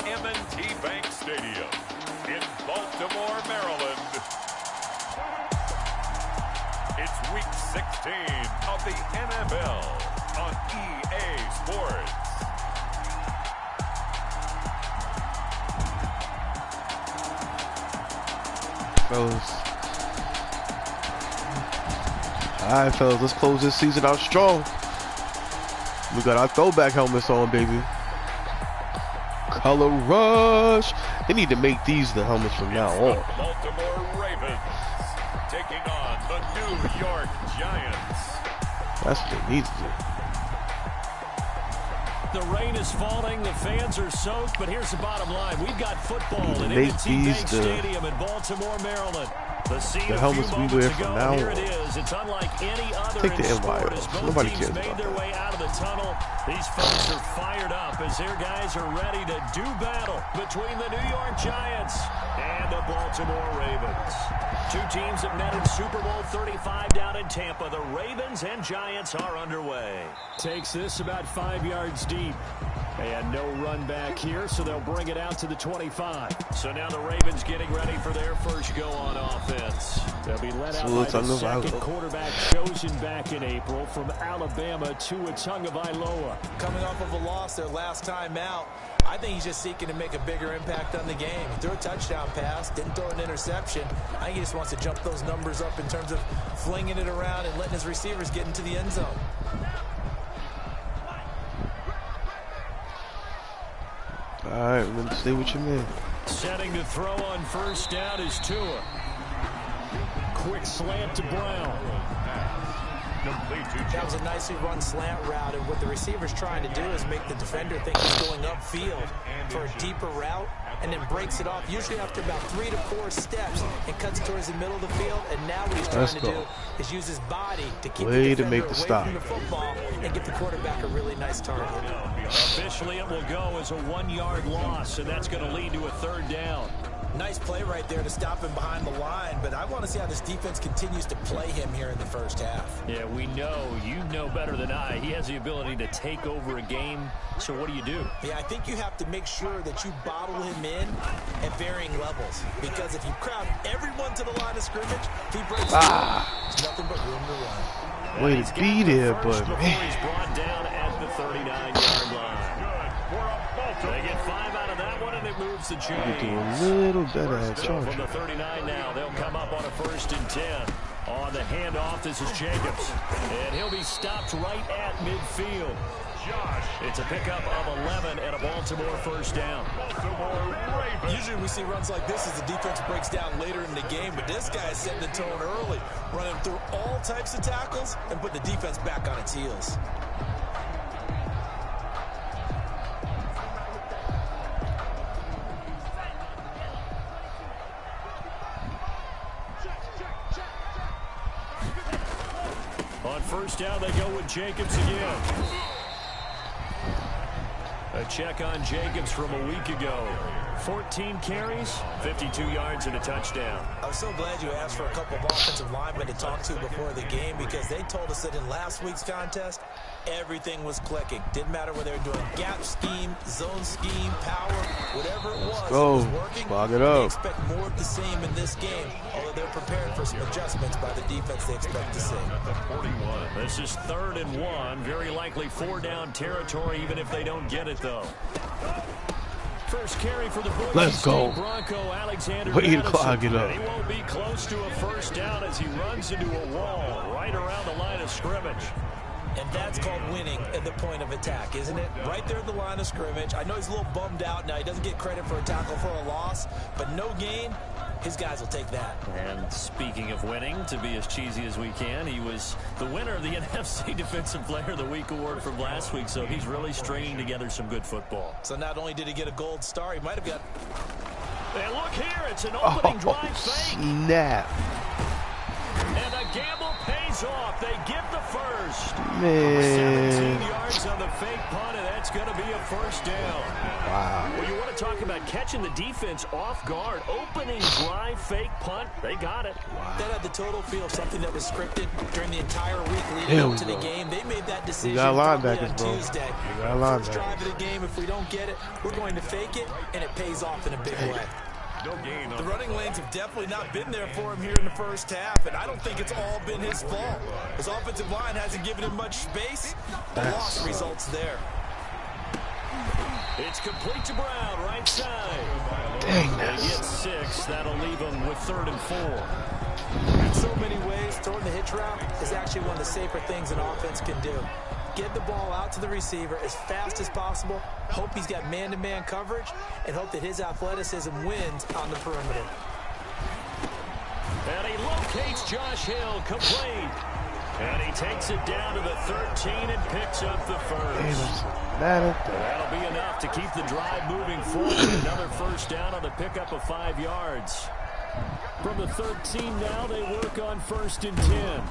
M&T Bank Stadium in Baltimore, Maryland. It's Week 16 of the NFL on EA Sports. Fellas. Alright, fellas, let's close this season out strong. We got our throwback helmets on, baby. Color Rush. They need to make these the helmets from now on. Baltimore Ravens taking on the New York Giants. That's what they need to do. The rain is falling, the fans are soaked, but here's the bottom line. We've got football at Make M&T these Bank the Stadium in Baltimore, Maryland. The scene a helmets few we wear moments from ago, now here on. it is. It's unlike any other Take the in sport NYO. as both Nobody teams cares made about their that. way out of the tunnel. These folks are fired up as their guys are ready to do battle between the New York Giants and the Baltimore Ravens. Two teams have met in Super Bowl 35 down in Tampa. The Ravens and Giants are underway. Takes this about 5 yards deep. And no run back here, so they'll bring it out to the 25. So now the Ravens getting ready for their first go on offense. They'll be led out by the second quarterback chosen back in April from Alabama, Tua Tagovailoa. Coming off of a loss their last time out, I think he's just seeking to make a bigger impact on the game. He threw a touchdown pass, didn't throw an interception. I think he just wants to jump those numbers up in terms of flinging it around and letting his receivers get into the end zone. Alright, we're gonna stay with your man. Setting to throw on first down is Tua. Quick slant to Brown. That was a nicely run slant route, and what the receiver's trying to do is make the defender think he's going upfield for a deeper route, and then breaks it off, usually after about 3 to 4 steps, and cuts towards the middle of the field. And now what he's trying to do is use his body to keep the defender away from the football and give the quarterback a really nice target. Officially, it will go as a 1-yard loss, and that's going to lead to a third down. Nice play right there to stop him behind the line, but I want to see how this defense continues to play him here in the first half. Yeah, we know. You know better than I. He has the ability to take over a game, so what do you do? Yeah, I think you have to make sure that you bottle him in at varying levels, because if you crowd everyone to the line of scrimmage, if he breaks there's nothing but room to run. Way to be there, but man. He's brought down at the 39-yard line. They get 5 out of that one, and it moves the chains. You're doing a little better at charge. From the 39 now, they'll come up on a 1st and 10. On the handoff, this is Jacobs. And he'll be stopped right at midfield. It's a pickup of 11 and a Baltimore first down. Usually we see runs like this as the defense breaks down later in the game, but this guy is setting the tone early, running through all types of tackles and put the defense back on its heels. On first down, they go with Jacobs again. A check on Jacobs from a week ago. 14 carries, 52 yards, and a touchdown. I'm so glad you asked for a couple of offensive linemen to talk to before the game, because they told us that in last week's contest, everything was clicking. Didn't matter whether they were doing gap scheme, zone scheme, power, whatever it was working. Spot it up. They expect more of the same in this game, although they're prepared for some adjustments by the defense they expect to see. This is 3rd and 1. Very likely 4-down territory, even if they don't get it, though. First carry for the Boise State Bronco, Alexander Madison. He won't be close to a first down as he runs into a wall right around the line of scrimmage. And that's called winning at the point of attack, isn't it? Right there at the line of scrimmage. I know he's a little bummed out now. He doesn't get credit for a tackle for a loss, but no gain, his guys will take that. And speaking of winning, to be as cheesy as we can, he was the winner of the NFC Defensive Player of the Week award from last week, so he's really stringing together some good football. So not only did he get a gold star, he might have got... And look here, it's an opening drive fake. Snap. And the gamble pays off. They get the first. Man. 17 yards on the fake punt, and that's going to be a first down. Wow. Well, you want to talk about catching the defense off guard. Opening drive, fake punt. They got it. Wow. That had the total feel of something that was scripted during the entire week leading up to the game. They made that decision decision got probably linebackers, on bro. Tuesday. We got First drive of the game, if we don't get it, we're going to fake it, and it pays off in a big way. No gain on The running lanes have definitely not been there for him here in the first half, and I don't think it's all been his fault. His offensive line hasn't given him much space. The loss results there. It's complete to Brown, right side. Dang, They get 6. That'll leave them with 3rd and 4. In so many ways, throwing the hitch route is actually one of the safer things an offense can do. Get the ball out to the receiver as fast as possible, hope he's got man-to-man coverage, and hope that his athleticism wins on the perimeter. And he locates Josh Hill, complete. And he takes it down to the 13 and picks up the first. That'll be enough to keep the drive moving forward. Another first down on the pickup of 5 yards. From the 13 now, they work on 1st and 10.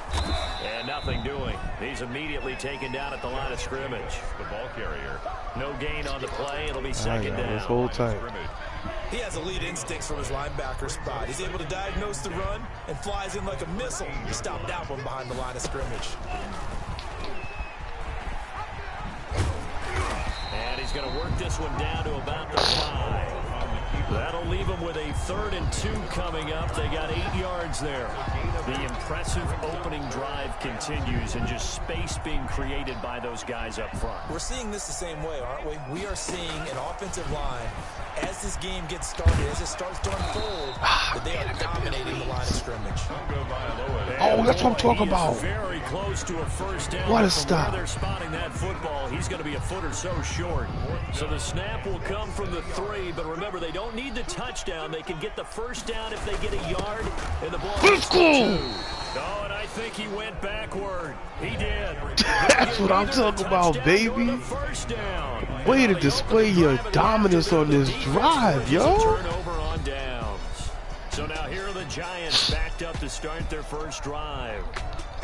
And nothing doing. He's immediately taken down at the line of scrimmage. the ball carrier. No gain on the play. It'll be 2nd down. This whole time. He has elite instincts from his linebacker spot. He's able to diagnose the run and flies in like a missile to stop that one behind the line of scrimmage. And he's going to work this one down to about the 5. That'll leave them with a 3rd and 2 coming up. They got 8 yards there. The impressive opening drive continues, and just space being created by those guys up front. We're seeing this the same way, aren't we? We are seeing an offensive line, as this game gets started, as it starts to unfold, that they are dominating the line of scrimmage. Oh, that's what I'm talking about. Very close to a first down. What a From stop. where they're spotting that football, he's going to be a foot or so short. So the snap will come from the 3, but remember, they don't need the touchdown. They can get the first down if they get a yard, and the ball Let's go. Oh, and I think he went backward. He did. That's what I'm talking about, baby. First down. Way to display your dominance on this drive, yo. Turnover on downs. So now here are the Giants backed up to start their first drive.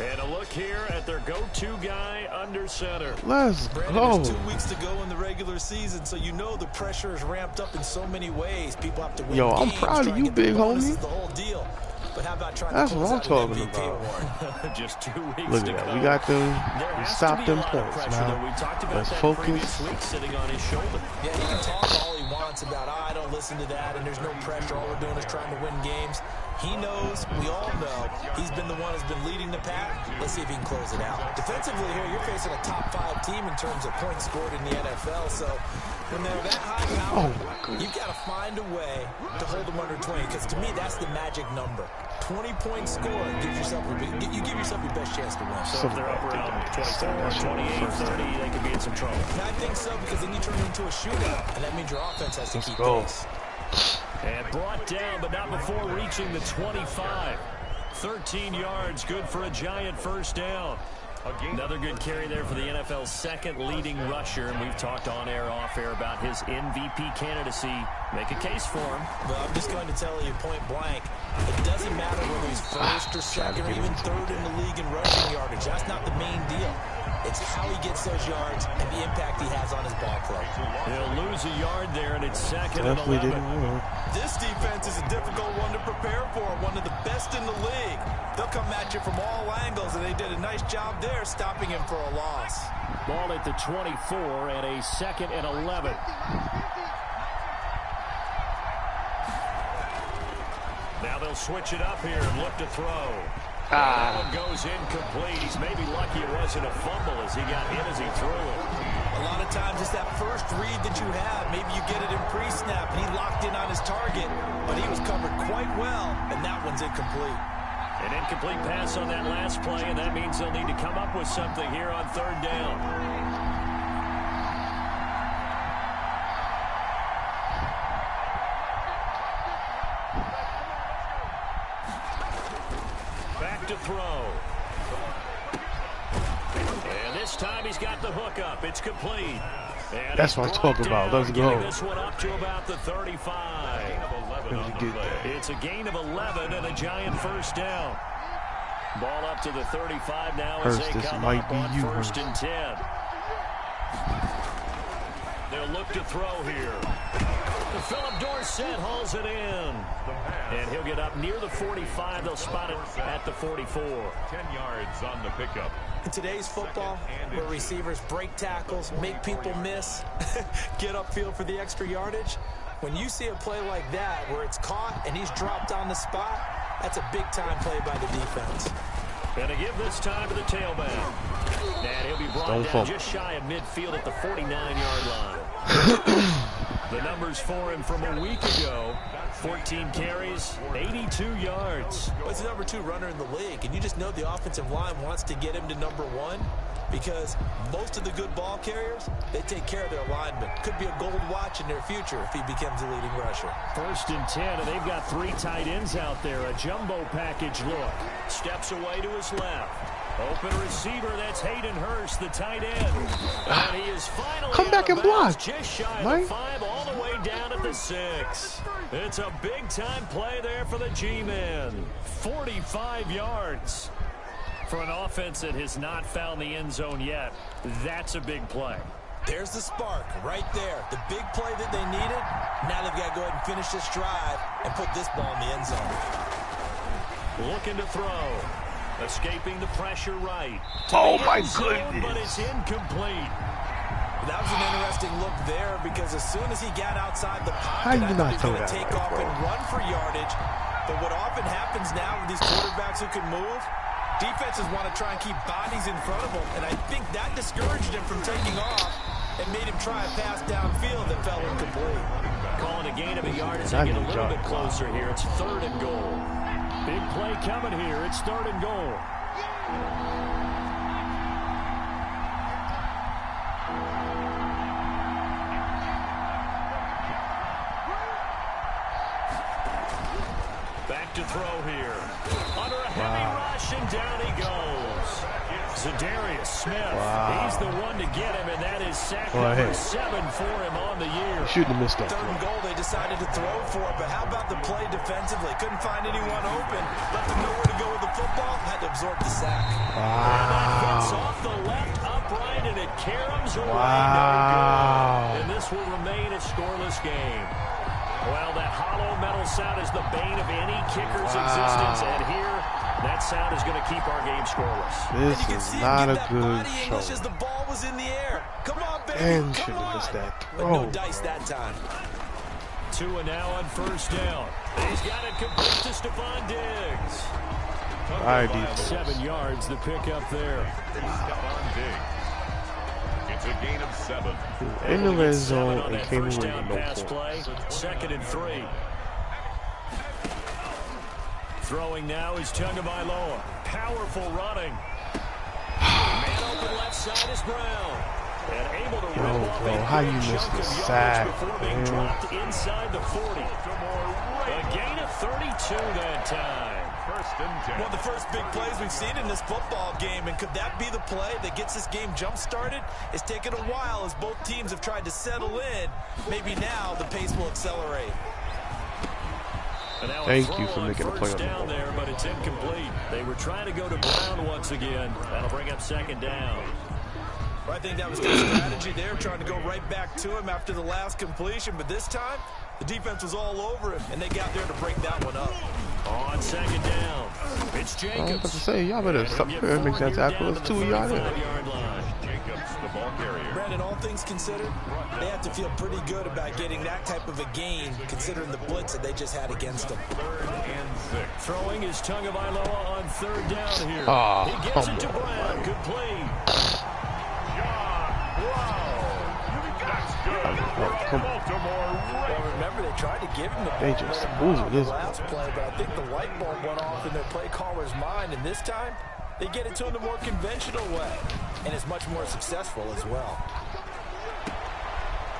And a look here at their go-to guy under center. Let's Brandon, go. there's 2 weeks to go in the regular season, so you know the pressure is ramped up in so many ways. People have to win Yo, I'm games, proud of try you, and get big the bonuses, homie. the whole deal. But how about trying That's to what close I'm out with talking MVP about. award? Just 2 weeks Look to at that. go. We got them. There We has stopped to be a them lot of points pressure, though. We now. talked about Let's that focus. previous week sitting on his shoulder. Yeah, he can talk all he wants about, I don't listen to that, and there's no pressure. All we're doing is trying to win games. He knows, we all know, he's been the one who's been leading the pack. Let's see if he can close it out. Defensively here, you're facing a top 5 team in terms of points scored in the NFL, so when they're that high power, you've got to find a way to hold them under 20, because to me, that's the magic number. 20 points scored gives yourself you give yourself your best chance to win. So if they're up around 24, 28, 30, they could be in some trouble. And I think so, because then you turn it into a shootout, and that means your offense has to keep go. pace. And brought down, but not before reaching the 25. 13 yards, good for a Giant first down. Another good carry there for the NFL's 2nd leading rusher, and we've talked on air, off air about his MVP candidacy. Make a case for him. Well, I'm just going to tell you point blank, it doesn't matter whether he's 1st or 2nd or even 3rd in the league in rushing yardage. That's not the main deal. It's how he gets those yards and the impact he has on his ball club. He'll lose a yard there, and it's 2nd and Definitely 11. didn't win. This defense is a difficult one to prepare for, one of the best in the league. They'll come at you from all angles, and they did a nice job there stopping him for a loss. Ball at the 24 and a 2nd and 11. Now they'll switch it up here and look to throw. That one goes incomplete. He's maybe lucky it wasn't a fumble as he got hit as he threw it. A lot of times it's that first read that you have. Maybe you get it in pre-snap, and he locked in on his target, but he was covered quite well, and that one's incomplete. An incomplete pass on that last play, and that means they'll need to come up with something here on 3rd down. Back to throw. And this time he's got the hook up. It's complete. And That's what I'm talking about. Let's go. getting this one up to about the 35. It's a gain of 11 and a Giant first down. Ball up to the 35 now as Hurst, they this come might up be on you, 1st Hurst. and 10. They'll look to throw here. Philip Dorsett hauls it in. And he'll get up near the 45. They'll spot it at the 44. 10 yards on the pickup. In today's football, where receivers break tackles, make people miss, get upfield for the extra yardage, when you see a play like that where it's caught and he's dropped on the spot, that's a big-time play by the defense. Going to give this time to the tailback. And he'll be brought down just shy of midfield at the 49-yard line. The numbers for him from a week ago, 14 carries, 82 yards. Well, he's the number 2 runner in the league, and you just know the offensive line wants to get him to number 1 because most of the good ball carriers, they take care of their linemen. Could be a gold watch in their future if he becomes a leading rusher. 1st and 10, and they've got 3 tight ends out there. A jumbo package look. Steps away to his left. Open receiver, that's Hayden Hurst, the tight end. And he is finally come back and block. Just shy of the 5, all the way down at the 6. It's a big-time play there for the G-men. 45 yards. For an offense that has not found the end zone yet, that's a big play. There's the spark right there. The big play that they needed. Now they've got to go ahead and finish this drive and put this ball in the end zone. Looking to throw. Escaping the pressure right. Oh, my goodness. But it's incomplete. That was an interesting look there because as soon as he got outside the How pocket, you I not thought he was going to throw that take right, off bro? and run for yardage. But what often happens now with these quarterbacks who can move, defenses want to try and keep bodies in front of them. And I think that discouraged him from taking off and made him try a pass downfield that fell incomplete. Calling a gain of a yard as they get a little bit closer here. It's 3rd and goal. Big play coming here. It's 3rd and goal. Back to throw here. Under a heavy rush, and down he goes. Zadarius Smith. He's the one to get him, and that is sack number 7 for him on the year. Shouldn't have missed that. 3rd and goal they decided to throw for, but how about the play defensively? Couldn't find anyone open. Left them nowhere to go with the football. Had to absorb the sack. And that hits off the left upright, and it caroms away. No good. And this will remain a scoreless game. Well, that hollow metal sound is the bane of any kicker's existence, and here, that sound is going to keep our game scoreless. This is not a good show. As the ball was in the air. Come on, baby. And Come should have missed on. that. But no dice that time. Tua now on 1st down. He's got it complete to Stephon Diggs. All right, defense. 7 yards, the pickup there. Stephon Diggs. It's a gain of 7. In the red zone On and that came away first with down no pass points. play. 2nd and 3. Throwing now is Tagovailoa. Powerful running. Man open left side is Brown. And able to rip off bro, a how you good missed chunk the of yards sack, before being man? dropped inside the 40. A gain of 32 that time. 1st and 10. One of the first big plays we've seen in this football game, and could that be the play that gets this game jump-started? It's taken a while as both teams have tried to settle in. Maybe now the pace will accelerate. Thank you for making a play on the down ball. there, but it's incomplete. They were trying to go to Brown once again. That'll bring up 2nd down. I think that was good strategy there, trying to go right back to him after the last completion. But this time, the defense was all over him, and they got there to break that one up. On 2nd down, it's I was about Jacobs. to say, y'all better stop making that tackle. It's 2 yards. Yard line. Jacobs, the ball carrier. Brandon, all things considered, they have to feel pretty good about getting that type of a gain, considering the blitz that they just had against them. 3rd and 6. Throwing is Tagovailoa on 3rd down here. Oh, He gets come it to on, Brown. man. Good play. That's good. Come on. Baltimore Well, remember, they tried to give him the ball. They just let him moving run this the last play, but I think the light bulb went off in their play caller's mind, and this time, they get it to him the more conventional way, and it's much more successful as well.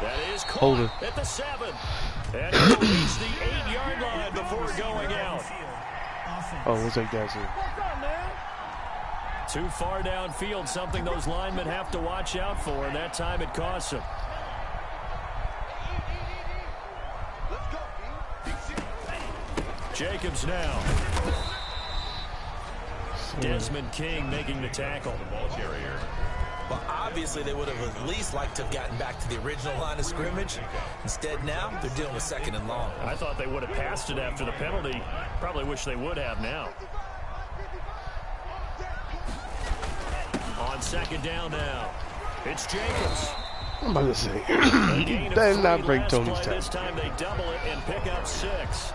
That is Hold caught it. at the 7. And he'll reach the 8-yard line before going out. Oh, we'll take that, too. Too far downfield, something those linemen have to watch out for, and that time it costs them. Jacobs now. Desmond King making the tackle. ball carrier. But Obviously, they would have at least liked to have gotten back to the original line of scrimmage. Instead, now they're dealing with 2nd and long. I thought they would have passed it after the penalty. Probably wish they would have now. On 2nd down now, it's Jacobs. I'm about to say, that did not break Tony's time. This time they double it and pick up 6.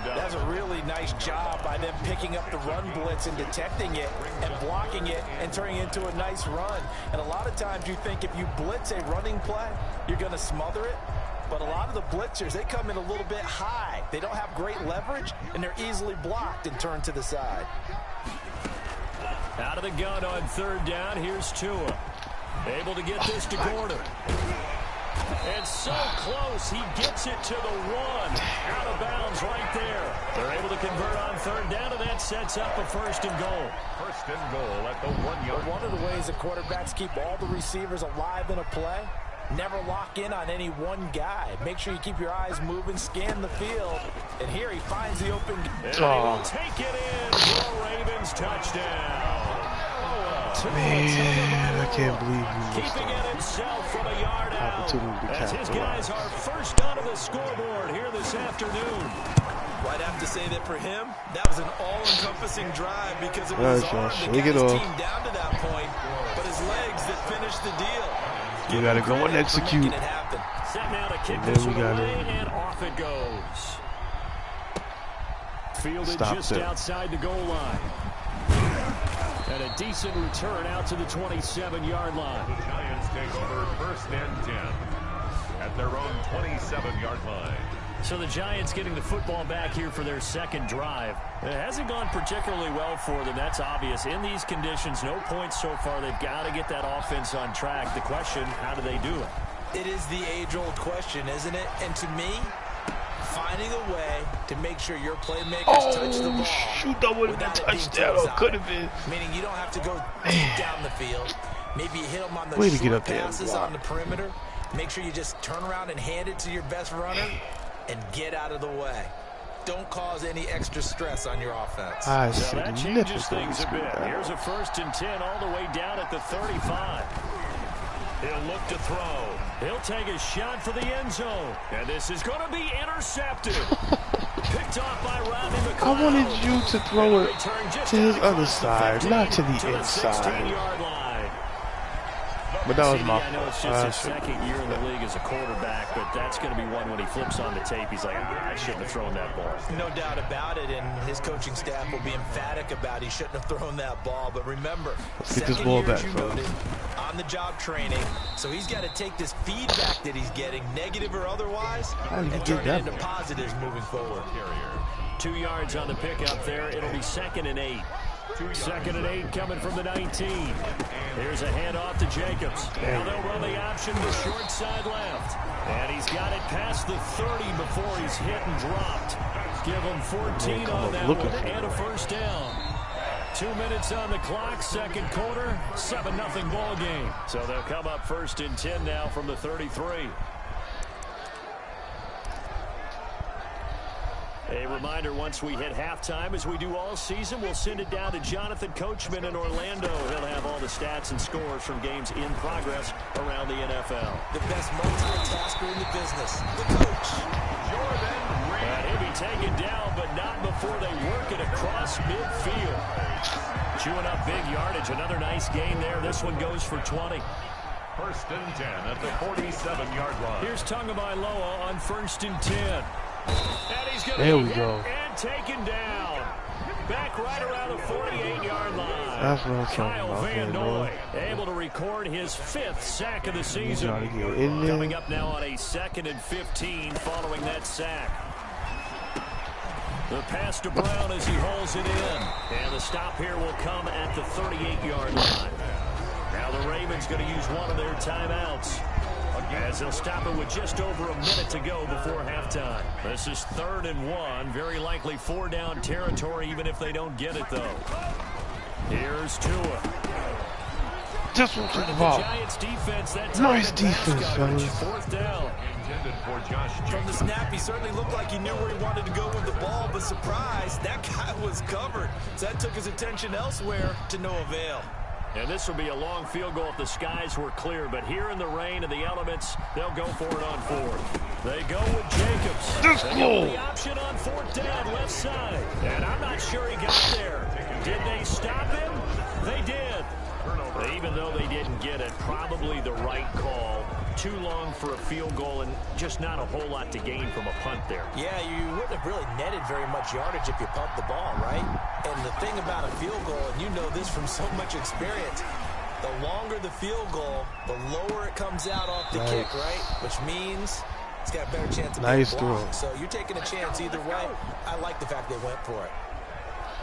That's a really nice job by them picking up the run blitz and detecting it and blocking it and turning it into a nice run. And a lot of times you think if you blitz a running play, you're going to smother it. But a lot of the blitzers, they come in a little bit high. They don't have great leverage, and they're easily blocked and turned to the side. Out of the gun on 3rd down, here's Tua. Able to get this to Gordon. And so close, he gets it to the 1. Out of bounds right there. They're able to convert on 3rd down, and that sets up a 1st and goal. 1st and goal at the 1-yard. One of the ways that quarterbacks keep all the receivers alive in a play, never lock in on any one guy. Make sure you keep your eyes moving, scan the field. And here he finds the open. And he will take it in for a Ravens touchdown. Man, I can't believe he missed Keeping it himself from a yard out. As his guys are first onto the scoreboard here this afternoon. I'd have to say that for him, that was an all-encompassing drive because it was his arm that got his team down to that point, but his legs that finished the deal. You gotta go and execute. Set now to kick this one away, and off it goes. Fielded just outside the goal line. And a decent return out to the 27-yard line. The Giants take over 1st and 10 at their own 27-yard line. So the Giants getting the football back here for their 2nd drive. It hasn't gone particularly well for them. That's obvious. In these conditions, no points so far. They've got to get that offense on track. The question, how do they do it? It is the age-old question, isn't it? And to me, finding a way to make sure your playmakers touch the ball. Shoot, that would have been a touchdown. Could have been. Meaning you don't have to go deep down the field. Maybe you hit them on the short passes on the perimeter. Make sure you just turn around and hand it to your best runner and get out of the way. Don't cause any extra stress on your offense. So that changes things a bit. Here's a 1st and 10 all the way down at the 35. He'll look to throw. He'll take a shot for the end zone. And this is going to be intercepted. Picked off by Rodney McLeod. I wanted you to throw it to his other side, not to the inside. But that was my fault. I know it's just his 2nd year in the league as a quarterback, but that's going to be one when he flips on the tape. He's like, I shouldn't have thrown that ball. No doubt about it, and his coaching staff will be emphatic about he shouldn't have thrown that ball. But remember, let's get this ball back, noted, on-the-job training, so he's got to take this feedback that he's getting, negative or otherwise, and turn it into positives moving forward. 2 yards on the pickup there. It'll be 2nd and 8. 2nd and 8 coming from the 19. Here's a handoff to Jacobs. Now they'll run the option to short side left. And he's got it past the 30 before he's hit and dropped. Give him 14 on that one and a 1st down. 2 minutes on the clock, 2nd quarter, 7-0 ball game. So they'll come up 1st and 10 now from the 33. A reminder, once we hit halftime, as we do all season, we'll send it down to Jonathan Coachman in Orlando. He'll have all the stats and scores from games in progress around the NFL. The best multitasker in the business, the coach. Jordan Reed. And he'll be taken down, but not before they work it across midfield. Chewing up big yardage. Another nice gain there. This one goes for 20. 1st and 10 at the 47-yard line. Here's Tagovailoa on 1st and 10. And he's going there to we hit go. And taken down. Back right around the 48-yard line. That's what I'm talking Kyle about. Van Noy able to record his 5th sack of the season. In there. Coming up now on a 2nd and 15 following that sack. The pass to Brown as he hauls it in. And the stop here will come at the 38-yard line. Now the Ravens going to use one of their timeouts, as they'll stop it with just over a minute to go before halftime. This is 3rd and 1. Very likely 4-down territory, even if they don't get it, though. Here's Tua. Just what you're about. Giants defense, that nice defense, fellas. 4th down. From the snap, he certainly looked like he knew where he wanted to go with the ball, but surprise, that guy was covered. So that took his attention elsewhere to no avail. And this will be a long field goal if the skies were clear. But here in the rain and the elements, they'll go for it on fourth. They go with Jacobs. They go with the option on fourth down, left side. And I'm not sure he got there. Did they stop him? They did. Even though they didn't get it, probably the right call. Too long for a field goal and just not a whole lot to gain from a punt there. Yeah, you wouldn't have really netted very much yardage if you pumped the ball, right? And the thing about a field goal, and you know this from so much experience, the longer the field goal, the lower it comes out off the kick, right? Which means it's got a better chance of being blocked. So you're taking a chance either way. I like the fact they went for it.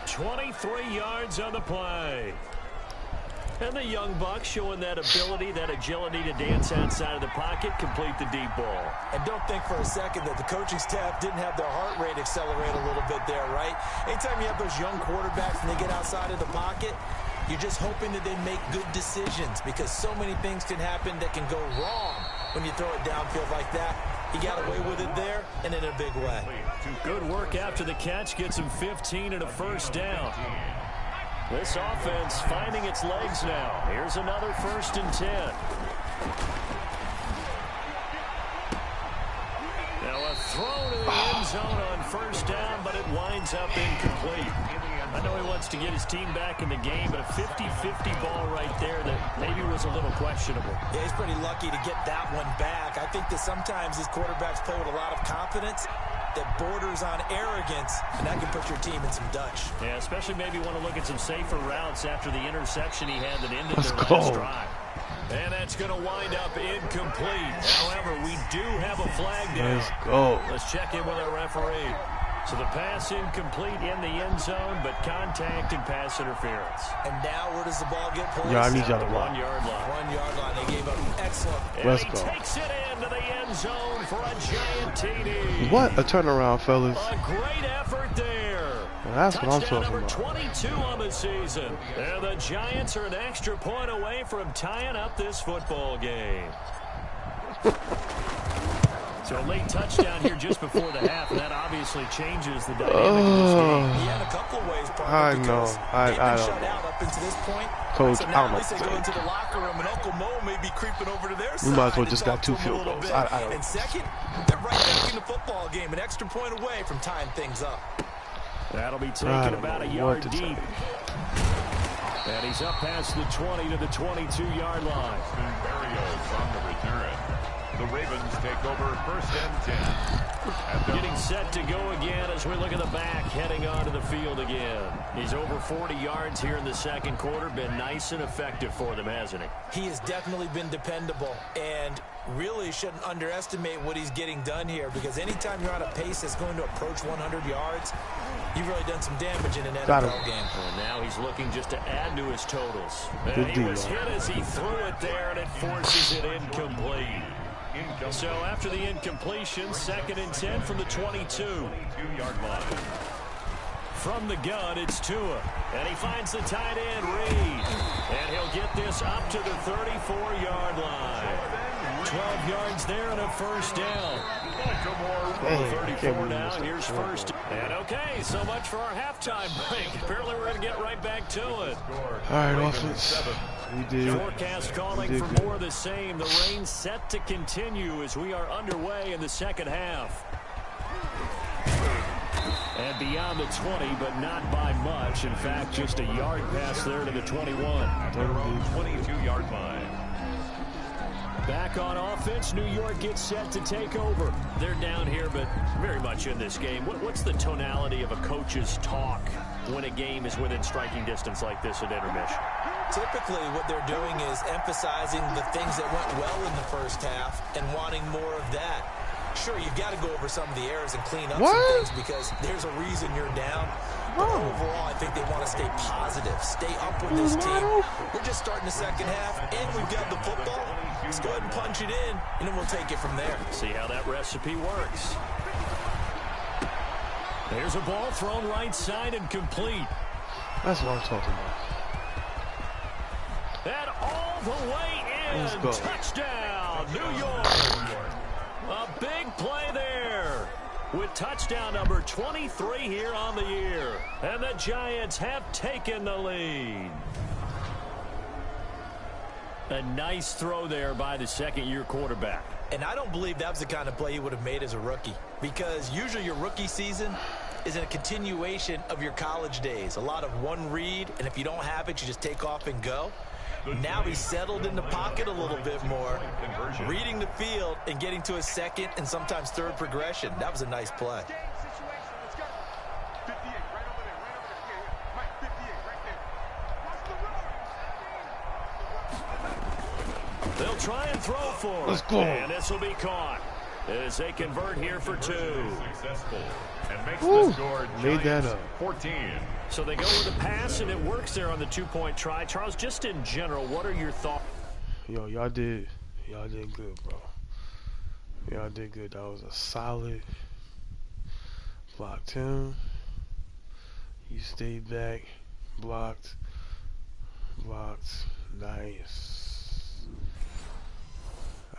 23 yards on the play. And the young buck showing that ability, that agility to dance outside of the pocket, complete the deep ball. And don't think for a second that the coaching staff didn't have their heart rate accelerate a little bit there, right? Anytime you have those young quarterbacks and they get outside of the pocket, you're just hoping that they make good decisions because so many things can happen that can go wrong when you throw it downfield like that. He got away with it there and in a big way. Good work after the catch, gets him 15 and a first down. This offense finding its legs now. Here's another 1st and 10. Now a throw to the end zone on first down, but it winds up incomplete. I know he wants to get his team back in the game, but a 50-50 ball right there that maybe was a little questionable. Yeah, he's pretty lucky to get that one back. I think that sometimes these quarterbacks play with a lot of confidence that borders on arrogance, and that can put your team in some Dutch. Yeah, especially maybe want to look at some safer routes after the interception he had that ended their last drive. And that's going to wind up incomplete. However, we do have a flag down. Let's go. Let's check in with our referee. So the pass incomplete in the end zone, but contact and pass interference. And now where does the ball get placed? Yeah, I need y'all to line. 1 yard line. 1 yard line. They gave up excellent. Let's and go. He takes it into the end zone for a giant TD. What a turnaround, fellas. A great effort there. Well, that's what I'm Touchdown talking number about. 22 on the season. And the Giants are an extra point away from tying up this football game. So a late touchdown here just before the half, and that obviously changes the dynamic of this game. Yeah, in a couple of ways, I know. I don't shut out up into this point. Coach, so I now don't know at least what they to go say. into the locker room, and Uncle Mo may be creeping over to their side. We might as well just to got talk 2 to him a field little goals. bit. I don't. And second, they're right back in the football game, an extra point away from tying things up. That'll be taken about a yard deep. And he's up past the 20 to the 22-yard line. Barrios on the return. The Ravens take over 1st and 10. Getting set to go again as we look at the back, heading onto the field again. He's over 40 yards here in the second quarter. Been nice and effective for them, hasn't he? He has definitely been dependable and really shouldn't underestimate what he's getting done here because anytime you're on a pace that's going to approach 100 yards, you've really done some damage in an NFL game. And now he's looking just to add to his totals. Good He deal. was hit as he threw it there, and it forces it incomplete. So after the incompletion, 2nd and 10 from the 22-yard line. From the gun, it's Tua. And he finds the tight end, Reed. And he'll get this up to the 34-yard line. 12 yards there and a first down. Hey, 34 now, here's first. And okay, so much for our halftime break. Apparently we're going to get right back to it. All right, offense. We did. Forecast calling We for did more of the same. The rain set to continue as we are underway in the second half. And beyond the 20, but not by much. In fact, just a yard pass there to the 21. Their own 22-yard line. Back on offense, New York gets set to take over. They're down here, but very much in this game. What's the tonality of a coach's talk when a game is within striking distance like this at intermission? Typically, what they're doing is emphasizing the things that went well in the first half and wanting more of that. Sure, you've got to go over some of the errors and clean up some things because there's a reason you're down. But overall, I think they want to stay positive, stay up with this team. We're just starting the second half, and we've got the football. Let's go ahead and punch it in, and then we'll take it from there. See how that recipe works. There's a ball thrown right side and complete. That's what I'm talking about. And all the way in. Let's go. Touchdown, New York. A big play there with touchdown number 23 here on the year. And the Giants have taken the lead. A nice throw there by the second-year quarterback. And I don't believe that was the kind of play he would have made as a rookie, because usually your rookie season is a continuation of your college days. A lot of one read, and if you don't have it, you just take off and go. Now he's settled in the pocket a little bit more, reading the field and getting to a second and sometimes third progression. That was a nice play. They'll try and throw for it. Let's go. And this will be caught as they convert here for 2. Successful and makes Ooh, the score made that Giants up. 14. So they go with a pass, and it works there on the 2-point try. Charles, just in general, what are your thoughts? Yo, y'all did good, bro. Y'all did good. That was a solid blocked him. You stayed back, blocked, nice.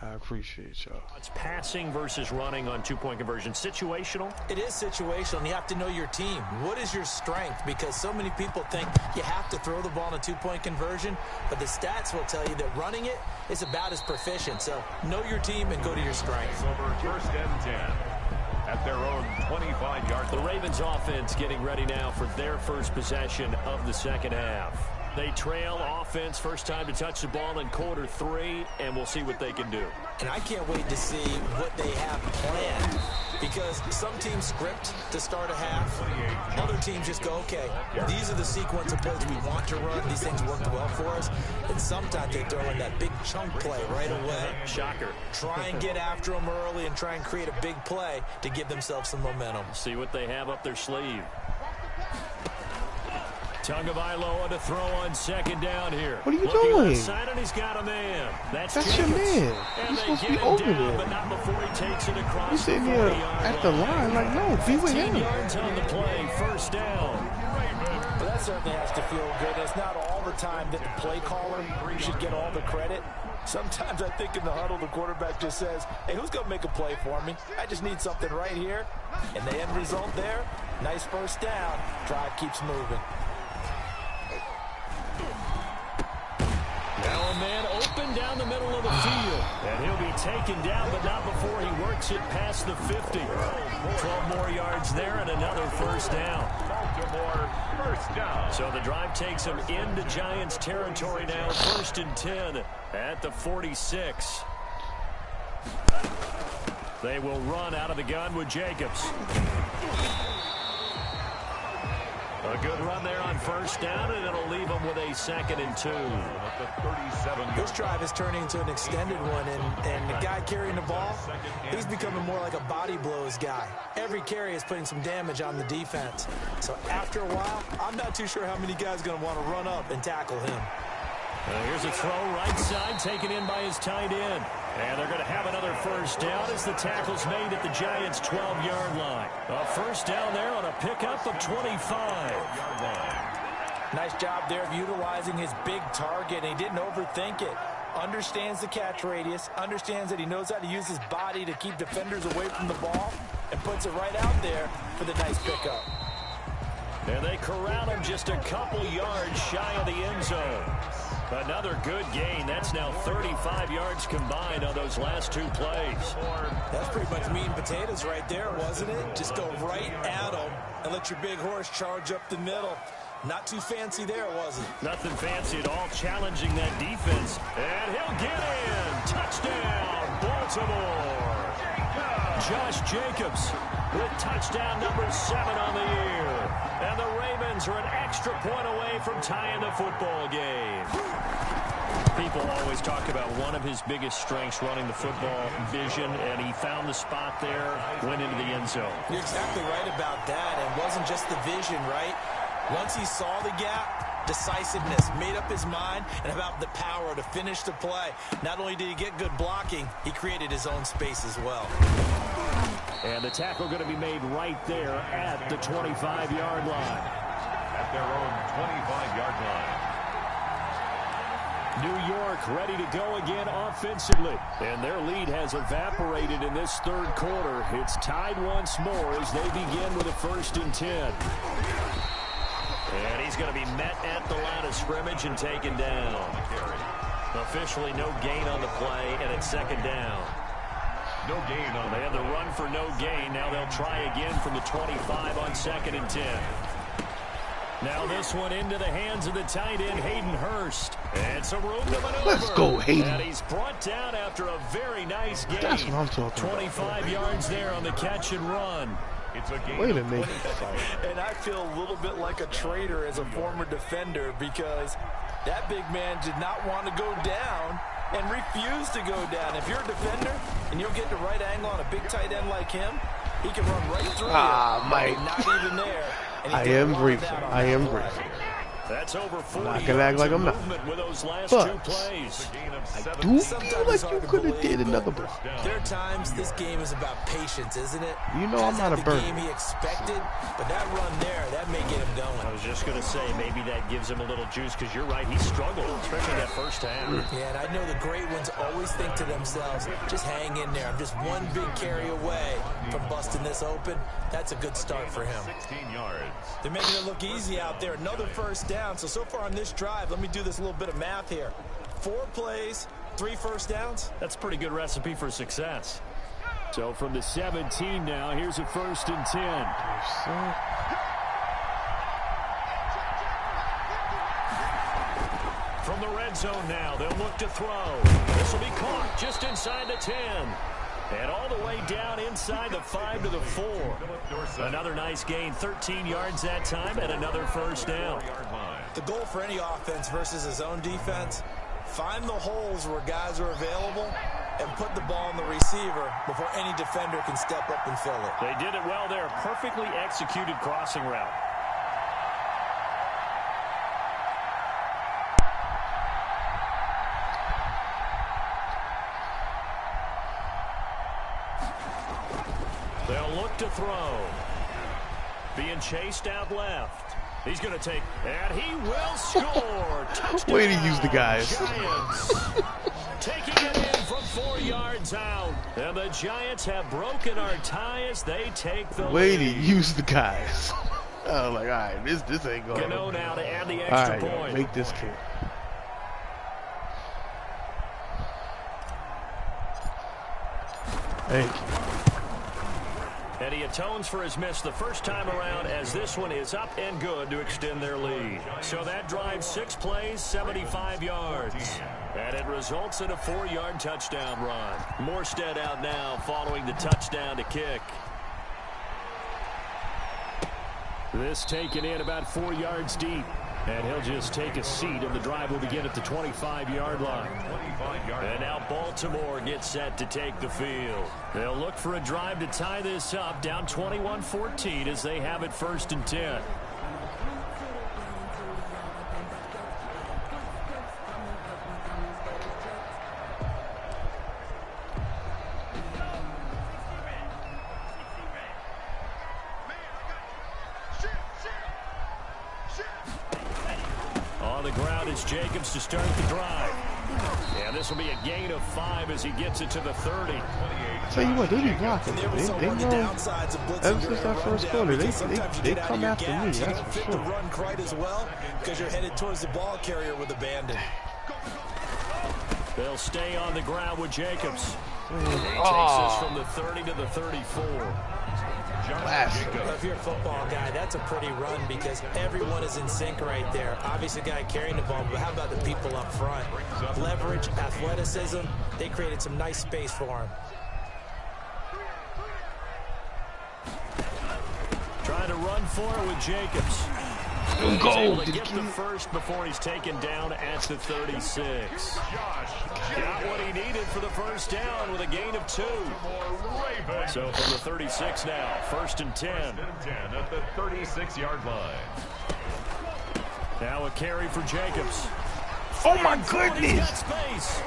I appreciate y'all. It's passing versus running on 2-point conversion. Situational? It is situational, and you have to know your team. What is your strength? Because so many people think you have to throw the ball in a 2-point conversion, but the stats will tell you that running it is about as proficient. So know your team and go to your strength. Over 1st and 10 at their own 25-yard line. The Ravens offense getting ready now for their first possession of the second half. They trail offense, first time to touch the ball in Q3, and we'll see what they can do. And I can't wait to see what they have planned, because some teams script to start a half. Other teams just go, okay, these are the sequence of plays we want to run. These things worked well for us. And sometimes they throw in that big chunk play right away. Shocker. Try and get after them early and try and create a big play to give themselves some momentum. See what they have up their sleeve. Tagovailoa to throw on second down here. What are you Looking doing? outside, and he's got a man. That's your Jacobs. man. And You're they supposed to get be him over down, there. but not before he takes it across You the sitting here 40-yard at the line like, no, be with 15 him. yards on the play, first down. But that certainly has to feel good. It's not all the time that the play caller should get all the credit. Sometimes I think in the huddle, the quarterback just says, hey, who's going to make a play for me? I just need something right here. And the end result there, nice first down. Drive keeps moving. Now a man open down the middle of the field. And he'll be taken down, but not before he works it past the 50. 12 more yards there and another first down. Baltimore, first down. So the drive takes him into Giants territory now. 1st and 10 at the 46. They will run out of the gun with Jacobs. A good run there on first down, and it'll leave them with a 2nd and 2. This drive is turning into an extended one, and the guy carrying the ball, he's becoming more like a body blows guy. Every carry is putting some damage on the defense. So after a while, I'm not too sure how many guys are going to want to run up and tackle him. Here's a throw right side, taken in by his tight end. And they're going to have another first down as the tackle's made at the Giants' 12-yard line. A first down there on a pickup of 25. Nice job there of utilizing his big target, and he didn't overthink it. Understands the catch radius, understands that he knows how to use his body to keep defenders away from the ball, and puts it right out there for the nice pickup. And they corral him just a couple yards shy of the end zone. Another good gain. That's now 35 yards combined on those last 2 plays. That's pretty much meat and potatoes right there, wasn't it? Just go right at him and let your big horse charge up the middle. Not too fancy there, was it? Nothing fancy at all, challenging that defense. And he'll get in. Touchdown, Baltimore. Josh Jacobs with touchdown number 7 on the year. And the Ravens are an extra point away from tying the football game. People always talk about one of his biggest strengths, running the football, vision, and he found the spot there, went into the end zone. You're exactly right about that. It wasn't just the vision, right? Once he saw the gap, decisiveness, made up his mind, and about the power to finish the play. Not only did he get good blocking, he created his own space as well. And the tackle going to be made right there at the 25-yard line. At their own 25-yard line. New York ready to go again offensively. And their lead has evaporated in this 3rd quarter. It's tied once more as they begin with a 1st and 10. And he's going to be met at the line of scrimmage and taken down. Officially no gain on the play, and it's second down. No gain on They had the run for no gain. Now they'll try again from the 25 on 2nd and 10. Now this one into the hands of the tight end, Hayden Hurst. And some room to maneuver. Let's go, Hayden. And he's brought down after a very nice game. That's what I'm talking 25 yards there on the catch and run. It's a game. Wait a minute. And I feel a little bit like a traitor as a former defender because that big man did not want to go down and refused to go down. If you're a defender and you'll get the right angle on a big tight end like him, he can run right through you. Mike. Not even there. I am grateful. I am grateful. That's over 40 not gonna act like I'm not. with those last But 2 plays. I do feel like you could have did another block. There are times this game is about patience, isn't it? You know I'm not a the burner. game he expected, but that run there, that may get him going. I was just going to say, maybe that gives him a little juice, because you're right, he struggled, especially that first half. Yeah, and I know the great ones always think to themselves, just hang in there. I'm just one big carry away from busting this open. That's a good start for him. 16 yards. They're making it look easy out there. Another first down. So far on this drive, let me do this little bit of math here. 4 plays, 3 first downs. That's a pretty good recipe for success. So from the 17 now, here's a 1st and 10. From the red zone now, they'll look to throw. This will be caught just inside the 10. And all the way down inside the 5 to the 4. Another nice gain, 13 yards that time, and another first down. The goal for any offense versus his own defense, find the holes where guys are available and put the ball in the receiver before any defender can step up and fill it. They did it well there. Perfectly executed crossing route. They'll look to throw. Being chased out left. He's going to take, and he will score. Touchdown. Way to use the guys. Giants. Taking it in from 4 yards out. And the Giants have broken our tie as they take the Way lead. to use the guys. I was like, all right, this ain't going. Gano now to add the All extra right, point. make this count. Thank you. And he atones for his miss the first time around, as this one is up and good to extend their lead. So that drives 6 plays, 75 yards. And it results in a 4-yard touchdown run. Morstead out now following the touchdown to kick. This taken in about 4 yards deep. And he'll just take a seat, and the drive will begin at the 25-yard line. And now Baltimore gets set to take the field. They'll look for a drive to tie this up, down 21-14 as they have it 1st and 10. On the ground is Jacobs to start the drive. And this will be a gain of 5 as he gets it to the 30. Tell you what, they be blocking. They know ever since that first quarter, they come after me, that's for sure. The run quite as well because you're headed towards the ball carrier with abandon. They'll stay on the ground with Jacobs. Takes us from the 30 to the 34. If you're a football guy, that's a pretty run because everyone is in sync right there. Obviously, the guy carrying the ball, but how about the people up front? Leverage, athleticism, they created some nice space for him. Trying to run for it with Jacobs. He's able to get the first before he's taken down at the 36. Got what he needed for the first down with a gain of 2. So from the 36 now, 1st and 10. At the 36-yard line. Now a carry for Jacobs. Oh my goodness!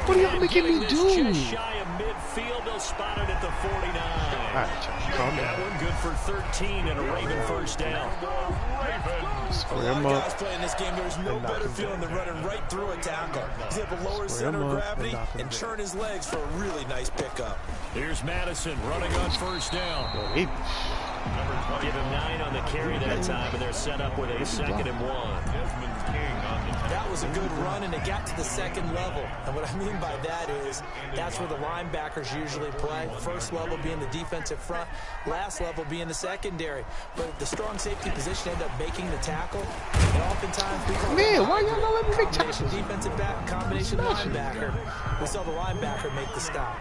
What are y'all making me do? Just shy of midfield, they'll spot it at the 49. All right, calm That down. one good for 13 and a Raven first down. Square him up. Guys playing this game, there's no better feeling than running right through a tackle. He's able to lower his center of gravity and churn his legs for a really nice pickup. Here's Madison running on first down. Give him 9 on the carry that time, and they're set up with a 2nd and 1. Desmond King on the That was a good run, and it got to the second level. And what I mean by that is that's where the linebackers usually play. First level being the defensive front, last level being the secondary. But the strong safety position ended up making the tackle. And oftentimes we call why y'all not letting me make combination tackles? defensive back, combination linebacker. We saw the linebacker make the stop.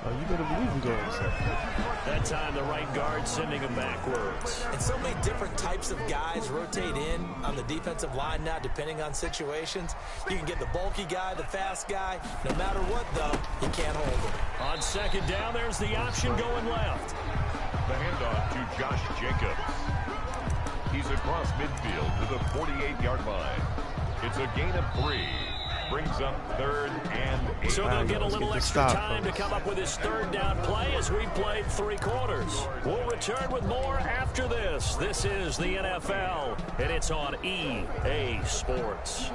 Oh, you better believe we're going to say. That time the right guard sending him backwards. And so many different types of guys rotate in on the defensive line now, depending on situations. You can get the bulky guy, the fast guy. No matter what, though, you can't hold him. On second down, there's the option going left. The handoff to Josh Jacobs. He's across midfield to the 48-yard line. It's a gain of 3. Brings up 3rd and 8. So they'll get a little extra time to come up with his 3rd down play as we played 3 quarters. We'll return with more after this. This is the NFL, and it's on EA Sports.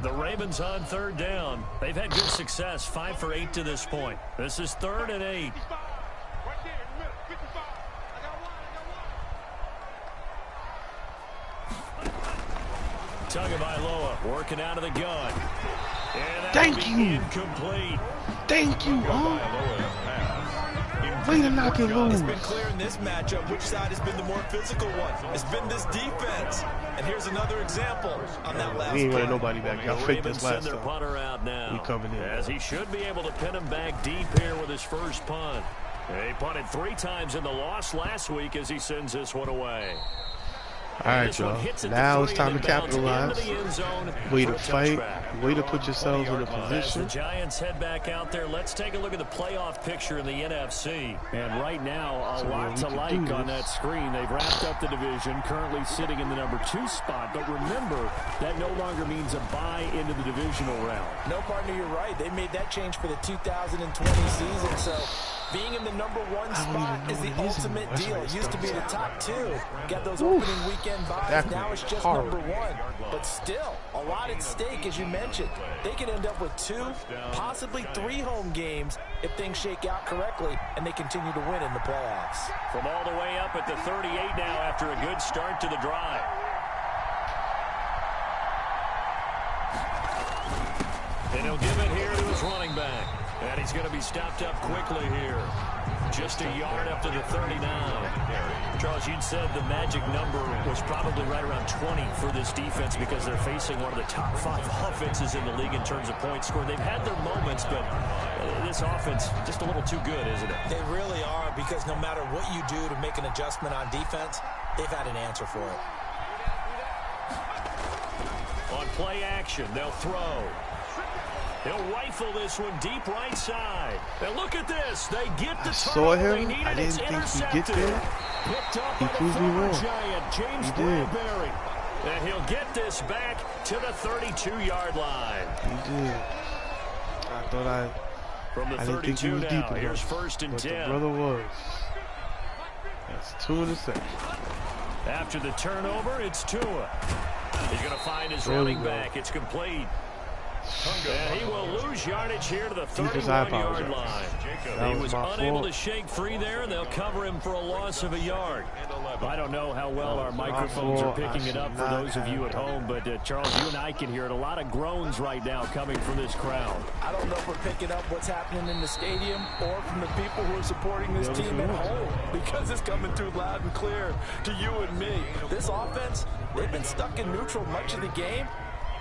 The Ravens on 3rd down. They've had good success, 5 for 8 to this point. This is 3rd and 8. Tagovailoa working out of the gun. Thank you. Incomplete. Thank you, Way to knock it loose. It's been clear in this matchup which side has been the more physical one. It's been this defense. And here's another example on that last We ain't play. running nobody back. Y'all faked Ravens this send last their time. punter out now. We coming in. As he should be able to pin him back deep here with his first punt. He punted 3 times in the loss last week as he sends this one away. All right, y'all. Now it's time to capitalize. Way to fight. Way to put yourselves in a As the position. Giants head back out there, let's take a look at the playoff picture in the NFC. And right now, a lot to like on that screen. They've wrapped up the division, currently sitting in the number 2 spot. But remember, that no longer means a bye into the divisional round. No, partner, you're right. They made that change for the 2020 season, so being in the number 1 spot is the ultimate deal. It used to be the top 2. Got those opening weekend buys. Now it's just number 1. But still, a lot at stake, as you mentioned. They could end up with 2, possibly 3 home games if things shake out correctly and they continue to win in the playoffs. From all the way up at the 38 now after a good start to the drive. And he'll give it here to his running back. And he's going to be stopped up quickly here. Just a yard up to the 39. Charles, you'd said the magic number was probably right around 20 for this defense because they're facing one of the top 5 offenses in the league in terms of points scored. They've had their moments, but this offense just a little too good, isn't it? They really are, because no matter what you do to make an adjustment on defense, they've had an answer for it. On play action, they'll throw. He'll rifle this one deep right side. And look at this. They get the saw turnover him. they needed. I didn't It's think he'd intercepted. get there. Picked up He by the proved me former wrong. Giant, James He did. Bradbury. And he'll get this back to the 32-yard line. He did. I thought From the I didn't think he 32 was deep now, enough. here's 1st and But 10. the brother was. That's 2 in a second. After the turnover, it's Tua. He's going to find his There we running go. back. It's complete. And he will lose yardage here to the Defense, I 31-yard apologize. line. That He was was my unable fault. to shake free there, and they'll cover him for a loss of a yard. I don't know how well our microphones are picking it up for those of you at home, but Charles, you and I can hear it. A lot of groans right now coming from this crowd. I don't know if we're picking up what's happening in the stadium or from the people who are supporting this team at home, because it's coming through loud and clear to you and me. This offense, they've been stuck in neutral much of the game.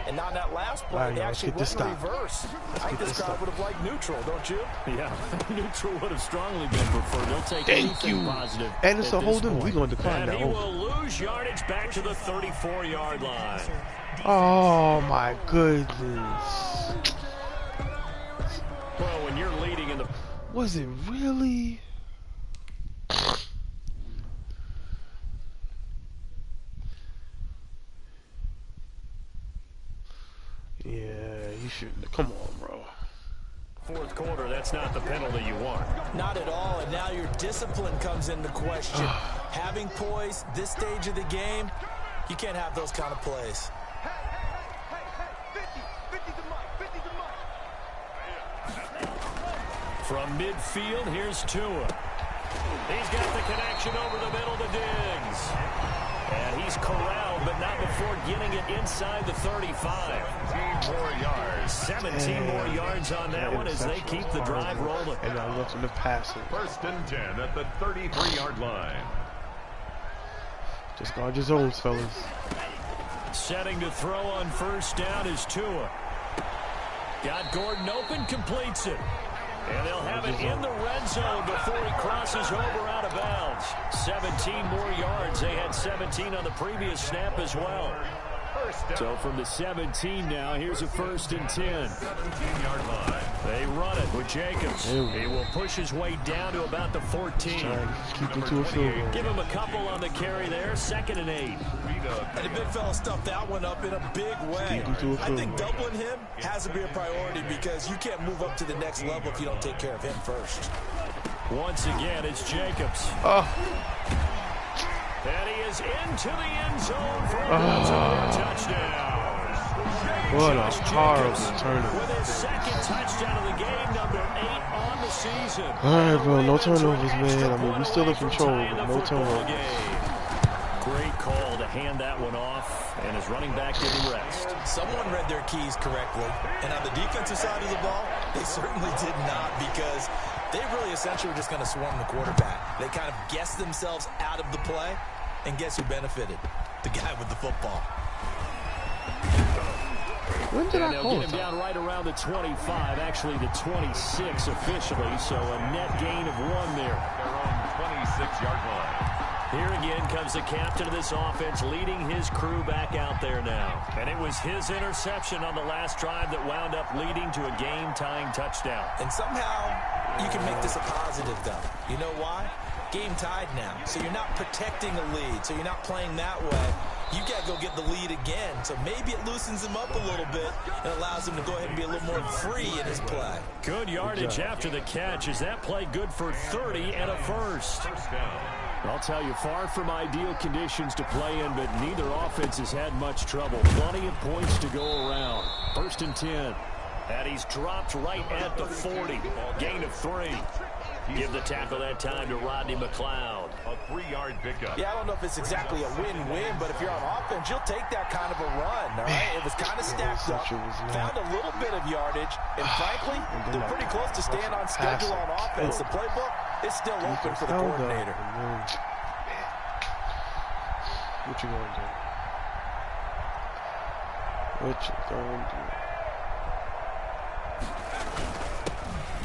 And on that last play, they actually went in reverse. I think this crowd would have liked neutral, don't you? Yeah, neutral would have strongly been preferred. They'll take anything positive. And it's a hold'em. We're going to decline and that he hold'em. will lose yardage back to the 34-yard line. Oh, my goodness. Well, when you're leading in the... Was it really? Yeah, you should. Come on, bro. 4th quarter, that's not the penalty you want. Not at all, and now your discipline comes into question. Having poise this stage of the game, you can't have those kind of plays. From midfield, here's Tua. He's got the connection over the middle to Diggs. And he's corralled, but not before getting it inside the 35. 17 more yards. 17 more yards on that one as they keep the drive rolling. And I'm looking to pass it. 1st and 10 at the 33-yard line. Just guard your zones, fellas. Setting to throw on 1st down is Tua. Got Gordon open, completes it. And they'll have it in the red zone before he crosses over out of bounds. 17 more yards. They had 17 on the previous snap as well. So from the 17 now, here's a 1st and 10. 17-yard line. They run it with Jacobs. He will push his way down to about the 14. Keep them to a field goal. Give him a couple on the carry there. 2nd and 8. And the big fella stuffed that one up in a big way. I think doubling him has to be a priority because you can't move up to the next level if you don't take care of him first. Once again, it's Jacobs. And he is into the end zone for a touchdown. What a horrible turnover. With his 2nd touchdown of the game, number 8 on the season. All right, bro, no turnovers, man. I mean, we still in control, but no turnovers. Great call to hand that one off, and his running back didn't rest. Someone read their keys correctly, and on the defensive side of the ball, they certainly did not because they really essentially were just going to swarm the quarterback. They kind of guessed themselves out of the play, and guess who benefited? The guy with the football. When did I call him down right around the 25, actually the 26 officially, so a net gain of 1 there. Their own 26-yard line. Here again comes the captain of this offense leading his crew back out there now. And it was his interception on the last drive that wound up leading to a game-tying touchdown. And somehow you can make this a positive, though. You know why? Game tied now. So you're not protecting a lead. So you're not playing that way. You got to go get the lead again. So maybe it loosens him up a little bit and allows him to go ahead and be a little more free in his play. Good yardage after the catch. Is that play good for 30 and a first? First down. I'll tell you, far from ideal conditions to play in, but neither offense has had much trouble. Plenty of points to go around. 1st and 10. And he's dropped right at the 40. Gain of 3. Give the tackle that time to Rodney McLeod. A 3-yard pickup. Yeah, I don't know if it's exactly a win-win, but if you're on offense, you'll take that kind of a run, all right? It was kind of stacked up, found a little bit of yardage, and frankly, they're pretty close to staying on schedule on offense. The playbook is still open for the coordinator. What you gonna do? What you gonna do?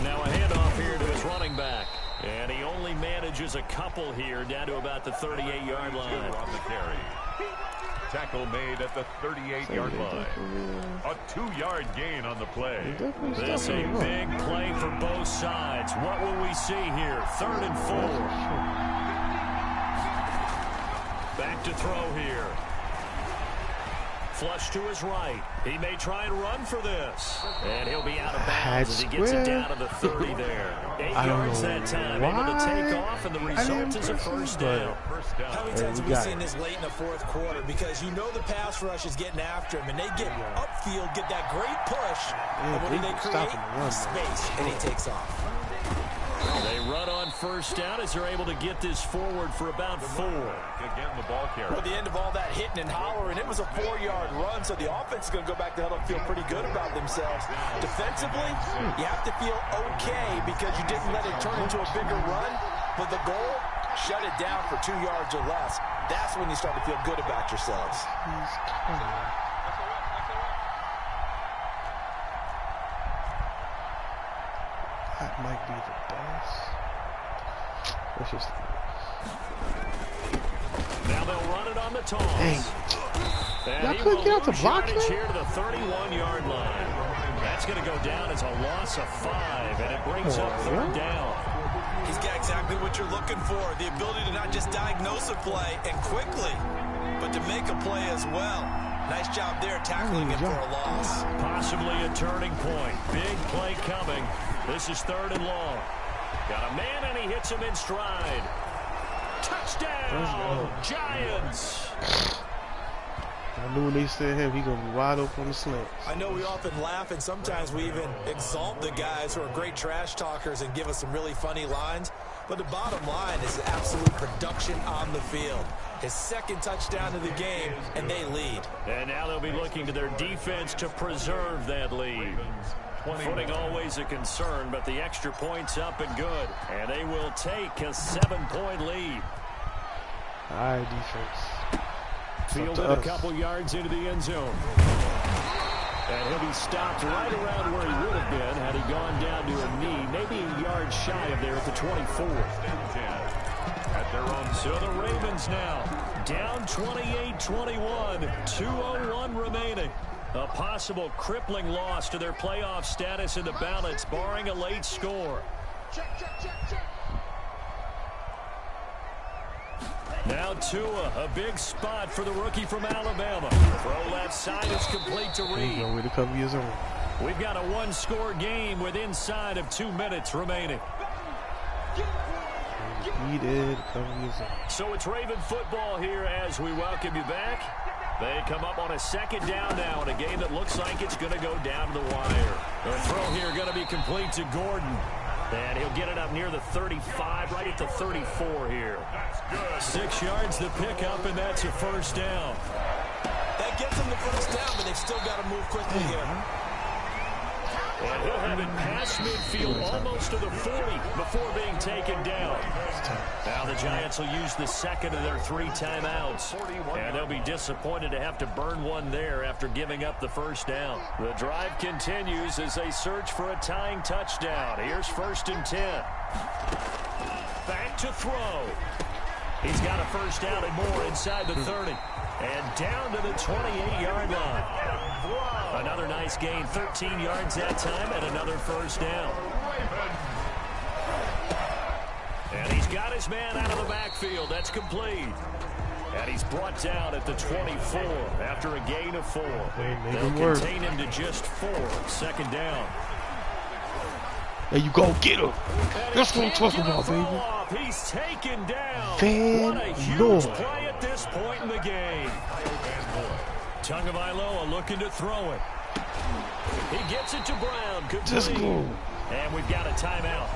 Now a handoff here to his running back. And he only manages a couple here down to about the 38-yard line. On the carry. Tackle made at the 38-yard line. A 2-yard gain on the play. This is a big play for both sides. What will we see here? 3rd and 4. Back to throw here. Flush to his right. He may try and run for this. And he'll be out of bounds as he gets it down to the 30 there. 8 yards that time. Able to take off, and the result is a first down. How many times have we seen this late in the 4th quarter? Because you know the pass rush is getting after him, and they get upfield, get that great push. And what do they create? Space, and he takes off. They run on 1st down as they're able to get this forward for about 4. Again, the ball carrier. Well, the end of all that hitting and hollering, it was a 4-yard run, so the offense is going to go back to huddle and feel pretty good about themselves. Defensively, you have to feel okay because you didn't let it turn into a bigger run, but the goal, shut it down for 2 yards or less. That's when you start to feel good about yourselves. That might be the best. Let's just... Now they'll run it on the toss. Dang. Y'all couldn't get out the block there? Here to the 31-yard line. That's going to go down as a loss of 5, and it brings up 3rd down. He's got exactly what you're looking for, the ability to not just diagnose a play and quickly, but to make a play as well. Nice job there tackling him for a loss. Possibly a turning point. Big play coming. This is 3rd and long. Got a man, and he hits him in stride. Touchdown, Giants. I knew when they said him, he gonna be wide open on the slant. I know we often laugh, and sometimes we even exalt the guys who are great trash talkers and give us some really funny lines. But the bottom line is absolute production on the field. His second touchdown of the game, and they lead. And now they'll be looking to their defense to preserve that lead. Footing always a concern, but the extra point's up and good. And they will take a 7-point lead. All right, defense. Fielded a couple yards into the end zone. And he'll be stopped right around where he would have been had he gone down to a knee, maybe a yard shy of there at the 24. At their own. So the Ravens now down 28-21, 2:01 remaining. A possible crippling loss to their playoff status in the balance, barring a late score. Now Tua, a big spot for the rookie from Alabama. Throw left side is complete to Reed. Way to cover your zone. We've got a one-score game with inside of 2 minutes remaining. So it's Raven football here as we welcome you back. They come up on a second down now in a game that looks like it's going to go down to the wire. The throw here going to be complete to Gordon. And he'll get it up near the 35, right at the 34 here. 6 yards to pick up, and that's a first down. That gets them the first down, but they've still got to move quickly here. And he'll have it past midfield almost to the 40 before being taken down. Now the Giants will use the second of their 3 timeouts. And they'll be disappointed to have to burn one there after giving up the first down. The drive continues as they search for a tying touchdown. Here's 1st and 10. Back to throw. He's got a first down and more inside the 30. And down to the 28-yard line. Another nice gain, 13 yards that time, and another first down. And he's got his man out of the backfield. That's complete. And he's brought down at the 24 after a gain of 4. They'll contain him to just 4. 2nd down. There you go, get him. That's what I'm talking about, baby. He's taken down. What a huge play at this point in the game. Tagovailoa looking to throw it. He gets it to Brown. Just go. And we've got a timeout.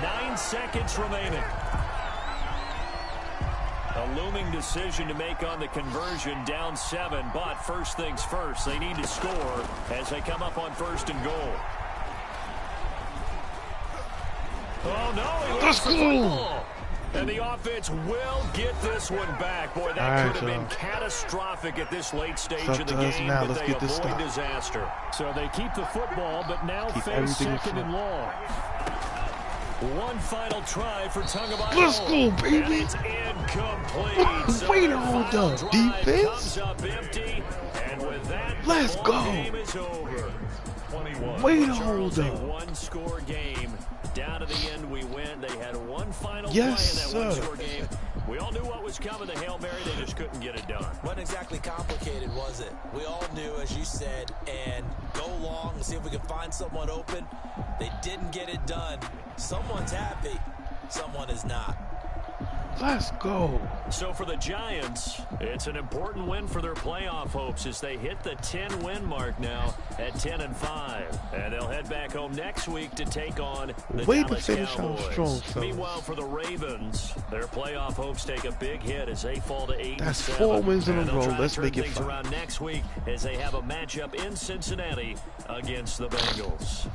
9 seconds remaining. A looming decision to make on the conversion, down 7. But first things first, they need to score as they come up on 1st and goal. Oh, no, he lost the football. And the offense will get this one back. Boy, that could have been catastrophic at this late stage of the game, but they avoid disaster. So they keep the football, but now face 2nd and long. One final try for Tagovailoa. Let's go, baby. And it's incomplete. So wait on the defense. Comes up empty, and with that, let's go. Game is over. 21. Wait hold up. One-score game. Down to the end we win. They had one final play in that one-score game. We all knew what was coming, the Hail Mary. They just couldn't get it done. Wasn't exactly complicated, was it? We all knew, as you said, and go long and see if we can find someone open. They didn't get it done. Someone's happy. Someone is not. Let's go. So for the Giants, it's an important win for their playoff hopes as they hit the 10-win mark now at 10-5. And they'll head back home next week to take on the Dallas Cowboys. Meanwhile, for the Ravens, their playoff hopes take a big hit as they fall to 8-7. That's 4 wins in a row. Let's make it things around next week as they have a matchup in Cincinnati against the Bengals.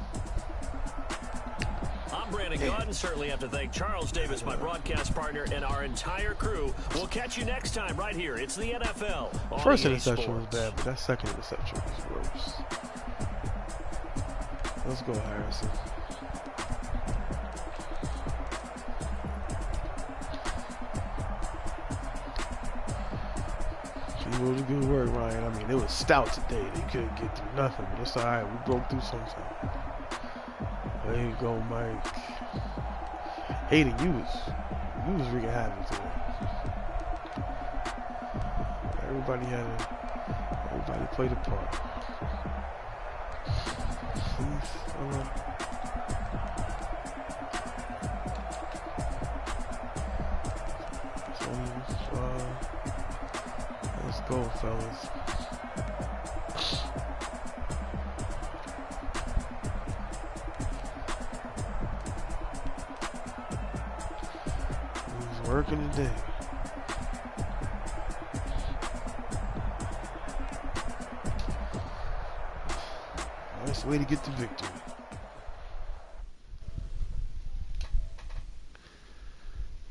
I'm Brandon Gaudin. Certainly have to thank Charles Davis, my broadcast partner, and our entire crew. We'll catch you next time right here. It's the NFL. First interception was bad, but that second interception was worse. Let's go, Harrison. She was good work, Ryan. I mean, it was stout today. They couldn't get through nothing, but it's all right. We broke through sometime. There you go, Mike. Hayden, you was freaking happy today. Everybody played a part. Please, let's go, fellas. Working today. Nice way to get the victory.